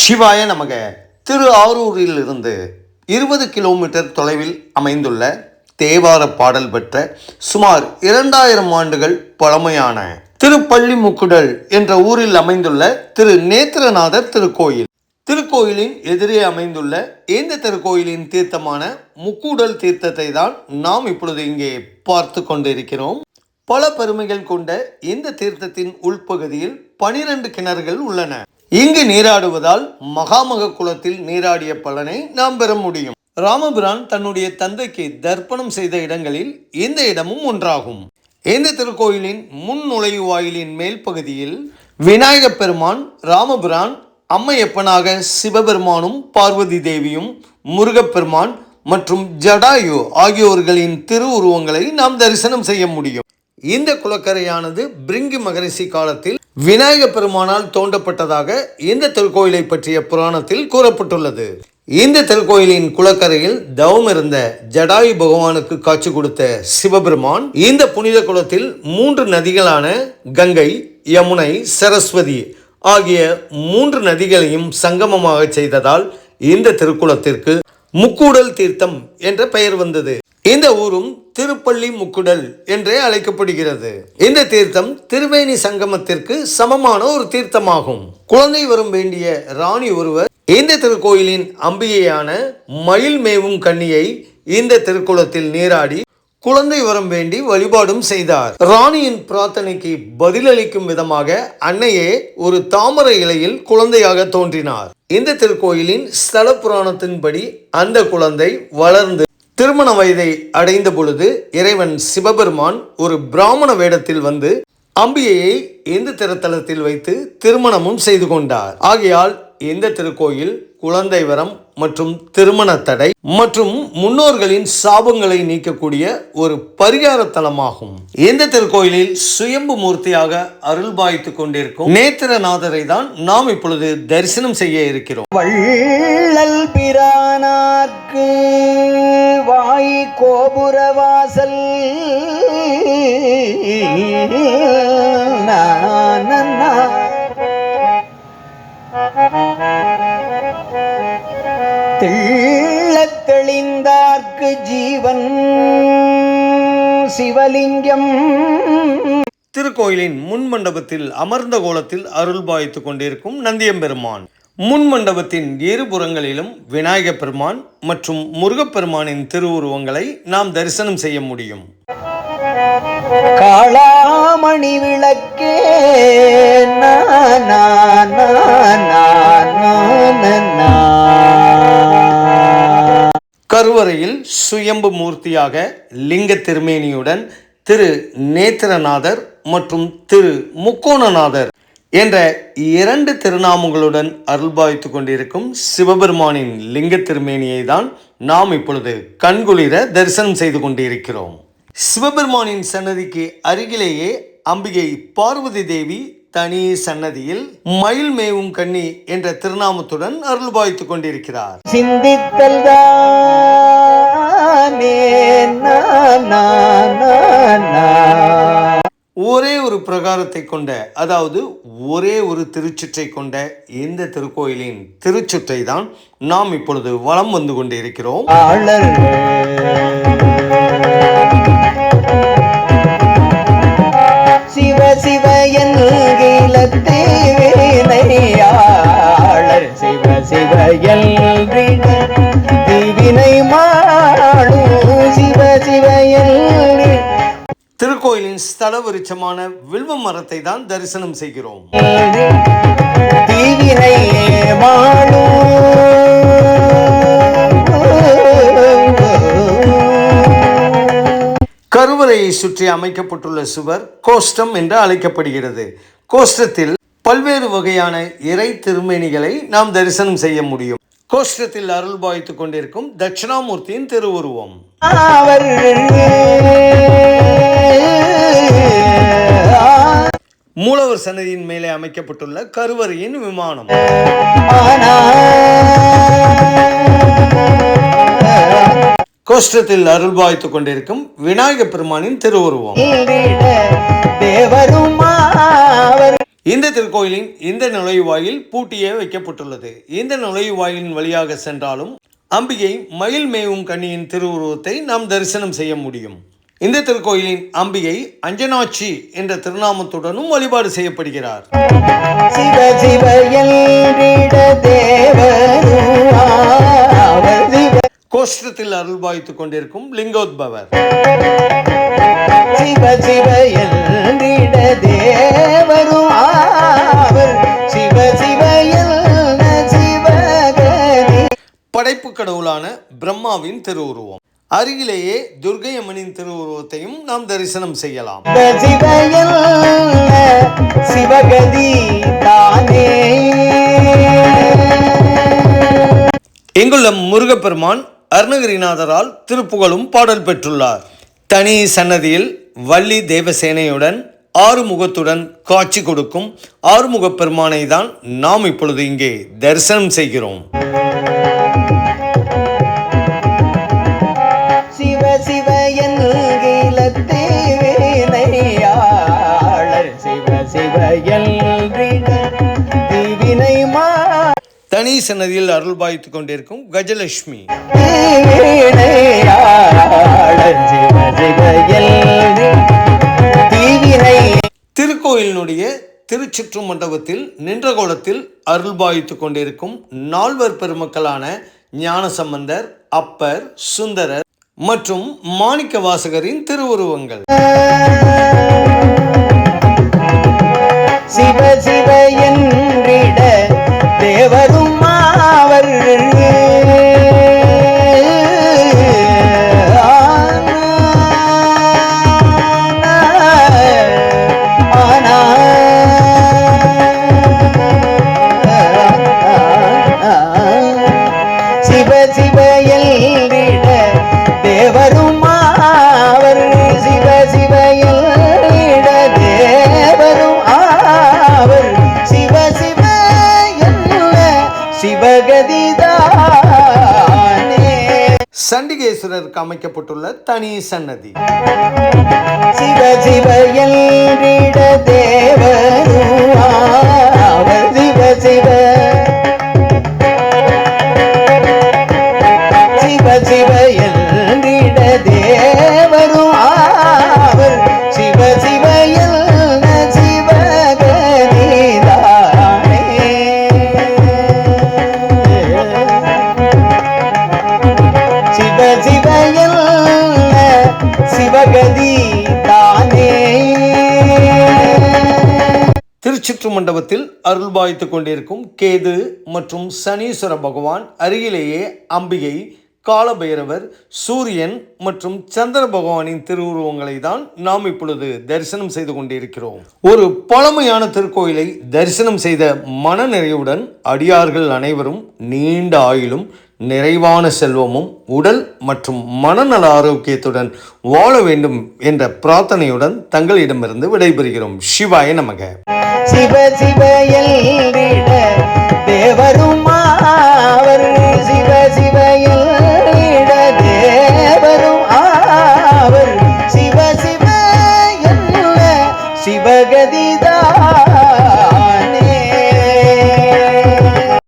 சிவாய நமக. திரு ஆரூரில் இருந்து 20 கிலோமீட்டர் தொலைவில் அமைந்துள்ள தேவார பாடல் பெற்ற சுமார் 2000 ஆண்டுகள் பழமையான திருப்பள்ளிமுக்குடல் என்ற ஊரில் அமைந்துள்ள திரு நேத்திரநாதர் திருக்கோயில். திருக்கோயிலின் எதிரே அமைந்துள்ள இந்த திருக்கோயிலின் தீர்த்தமான முக்கூடல் தீர்த்தத்தை தான் நாம் இப்பொழுது இங்கே பார்த்து கொண்டிருக்கிறோம். பல பெருமைகள் கொண்ட இந்த தீர்த்தத்தின் உள்பகுதியில் 12 கிணறுகள் உள்ளன. இங்கு நீராடுவதால் மகாமக குலத்தில் நீராடிய பலனை நாம் பெற முடியும். ராமபிரான் தன்னுடைய தந்தைக்கு தர்ப்பணம் செய்த இடங்களில் இந்த இடமும் ஒன்றாகும். இந்த திருக்கோயிலின் முன் நுழைவு வாயிலின் மேல் பகுதியில் விநாயகப் பெருமான், ராமபிரான், அம்மையப்பனாக சிவபெருமானும் பார்வதி தேவியும், முருகப்பெருமான் மற்றும் ஜடாயு ஆகியோர்களின் திருவுருவங்களை நாம் தரிசனம் செய்ய முடியும். இந்த குளக்கரையானது பிரிங்கி மகரிஷி காலத்தில் விநாயக பெருமானால் தோண்டப்பட்டதாக இந்த திருக்கோயிலை பற்றிய புராணத்தில் கூறப்பட்டுள்ளது. இந்த திருக்கோயிலின் குளக்கரையில் தவம் இருந்த ஜடாயு பகவானுக்கு காட்சி கொடுத்த சிவபெருமான் இந்த புனித குளத்தில் 3 நதிகளான கங்கை, யமுனை, சரஸ்வதி ஆகிய 3 நதிகளையும் சங்கமமாக செய்ததால் இந்த திருக்குளத்திற்கு முக்கூடல் தீர்த்தம் என்ற பெயர் வந்தது. இந்த ஊரும் திருப்பள்ளி முக்குடல் என்றே அழைக்கப்படுகிறது. இந்த தீர்த்தம் திருவேணி சங்கமத்திற்கு சமமான ஒரு தீர்த்தமாகும். குழந்தை வரம் வேண்டிய ராணி ஒருவர் இந்த திருக்கோயிலின் அம்பிகையான மயில் மேவும் கன்னியை இந்த திருக்குளத்தில் நீராடி குழந்தை வரம் வேண்டி வழிபாடும் செய்தார். ராணியின் பிரார்த்தனைக்கு பதிலளிக்கும் விதமாக அன்னையே ஒரு தாமரை இலையில் குழந்தையாக தோன்றினார். இந்த திருக்கோயிலின் ஸ்தல புராணத்தின்படி அந்த குழந்தை வளர்ந்து திருமண வயதை அடைந்த பொழுது இறைவன் சிவபெருமான் ஒரு பிராமண வேடத்தில் வந்து அம்பிகையை இந்த திருத்தலத்தில் வைத்து திருமணமும் செய்து கொண்டார். ஆகையால் இந்த திருக்கோயில் குழந்தை வரம் மற்றும் திருமண தடை மற்றும் முன்னோர்களின் சாபங்களை நீக்கக்கூடிய ஒரு பரிகார தலமாகும். இந்த திருக்கோயிலில் சுயம்பு மூர்த்தியாக அருள்பாய்த்துக் கொண்டிருக்கும் நேத்திரநாதரை தான் நாம் இப்பொழுது தரிசனம் செய்ய இருக்கிறோம். வள்ளல் பிரானார்க்கு வாய் கோபுரவாசல் தெள்ளத் தெளிந்தார்க்கு ஜீவன் சிவலிங்கம். திருக்கோயிலின் முன் மண்டபத்தில் அமர்ந்த கோலத்தில் அருள்பாய்த்துக் கொண்டிருக்கும் நந்தியம்பெருமான். முன் மண்டபத்தின் இருபுறங்களிலும் விநாயகப் பெருமான் மற்றும் முருகப்பெருமானின் திருவுருவங்களை நாம் தரிசனம் செய்ய முடியும். காளாமணி விளக்கே கருவறையில் சுயம்பு மூர்த்தியாக லிங்க திருமேனியுடன் திரு நேத்திரநாதர் மற்றும் திரு முக்கோணநாதர் என்ற 2 திருநாமங்களுடன் அருள்பாய்த்து கொண்டிருக்கும் சிவபெருமானின் லிங்க திருமேனியை தான் நாம் இப்பொழுது கண்குளிர தரிசனம் செய்து கொண்டிருக்கிறோம். சிவபெருமானின் சன்னதிக்கு அருகிலேயே அம்பிகை பார்வதி தேவி தனி சன்னதியில் மயில் மேவும் கன்னி என்ற திருநாமத்துடன் அருள்பாய்த்து கொண்டிருக்கிறார். சிந்தித்தல் ஒரே ஒரு பிரகாரத்தை கொண்ட, அதாவது ஒரே ஒரு திருச்சுற்றை கொண்ட இந்த திருக்கோயிலின் திருச்சுற்றை தான் நாம் இப்பொழுது வலம் வந்து கொண்டிருக்கிறோம். சிவ சிவ என்கிலத்தே சிவ சிவ எல்வினை மாடு சிவ சிவ திருக்கோயிலின் ஸ்தல விருட்சமான வில்வ மரத்தை தான் தரிசனம் செய்கிறோம். கருவறையை சுற்றி அமைக்கப்பட்டுள்ள சுவர் கோஷ்டம் என்று அழைக்கப்படுகிறது. கோஷ்டத்தில் பல்வேறு வகையான இறை திருமேனிகளை நாம் தரிசனம் செய்ய முடியும். கோஷ்டத்தில் அருள்பாய்த்துக் கொண்டிருக்கும் தட்சிணாமூர்த்தியின் திருவுருவம். மூலவர் சன்னதியின் மேலே அமைக்கப்பட்டுள்ள கருவறையின் விமானம். கோஷ்டத்தில் அருள்பாய்த்துக் கொண்டிருக்கும் விநாயகப் பெருமானின் திருவுருவம். இந்த திருக்கோயிலின் இந்த நுழைவாயில் பூட்டியே வைக்கப்பட்டுள்ளது. இந்த நுழைவாயிலின் வழியாக சென்றாலும் அம்பிகை மயில் மேவும் கன்னியின் திருவுருவத்தை நாம் தரிசனம் செய்ய முடியும். இந்த திருக்கோயிலின் அம்பிகை அஞ்சனாட்சி என்ற திருநாமத்துடனும் வழிபாடு செய்யப்படுகிறார். சிவ சிவ என்றிட தேவருவாவர் சிவ கோஷ்டத்தில் அருள்பாய்த்துக் கொண்டிருக்கும் லிங்கோத்பவர். சிவ சிவ என்றிட தேவருவாவர் சிவ சிவ எல்ல சிவகதி. படைப்பு கடவுளான பிரம்மாவின் திருவுருவம். அருகிலேயே துர்க்கை அம்மனின் திருவுருவத்தையும் நாம் தரிசனம் செய்யலாம். சிவ எல்ல சிவகதி தானே. இங்குள்ள முருகப்பெருமான் அருணகிரிநாதரால் திருப்புகழும் பாடல் பெற்றுள்ளார். தனி சன்னதியில் வள்ளி தேவசேனையுடன் ஆறுமுகத்துடன் காட்சி கொடுக்கும் ஆறுமுகப் பெருமானை தான் நாம் இப்பொழுது இங்கே தரிசனம் செய்கிறோம். சிவ சிவ என்கிலத்தே வினையாளர் சிவ சிவ எல்றிட தீவினை மா. தனி சன்னதியில் அருள்பாய்த்துக் கொண்டிருக்கும் கஜலட்சுமி. திருக்கோயிலினுடைய திருச்சுற்று மண்டபத்தில் நின்ற கோலத்தில் அருள்பாய்த்துக் கொண்டிருக்கும் நால்வர் பெருமக்களான ஞானசம்பந்தர், அப்பர், சுந்தரர் மற்றும் மாணிக்க வாசகரின் திருவுருவங்கள். சிவ சிவ என்றிட தேவரும் ஆவர் சிவ சிவ எல்லிட தேவரும் ஆவர் சிவ சிவ எல்லிட தேவரும் ஆவர் சிவ சிவ எல்ல சிவகதிதானே. சண்டிகேஸ்வரருக்கு அமைக்கப்பட்டுள்ள தனி சன்னதி. சிவ சிவ எல்லிட தேவரும் ஆவர் சிவ சிவ சிவ சிவ என்றிட தேவரும் ஆவர் சிவ சிவ எல்ல சிவகதிதானே. சிவ சிவ எல்ல சிவகதி தானே. திருச்சுற்று மண்டபத்தில் அருள்பாய்த்துக் கொண்டிருக்கும் கேது மற்றும் சனீஸ்வர பகவான், அருகிலேயே அம்பிகை, காலபைரவர், சூரியன் மற்றும் சந்திர பகவானின் திருவுருவங்களை தான் நாம் இப்பொழுது தரிசனம் செய்து கொண்டிருக்கிறோம். ஒரு பழமையான திருக்கோயிலை தரிசனம் செய்த மன நிறைவுடன் அடியார்கள் அனைவரும் நீண்ட ஆயுளும் நிறைவான செல்வமும் உடல் மற்றும் மனநல ஆரோக்கியத்துடன் வாழ வேண்டும் என்ற பிரார்த்தனையுடன் தங்களிடமிருந்து விடைபெறுகிறோம். சிவாய நமக. சிவ சிவ எல்லிட தேவரும்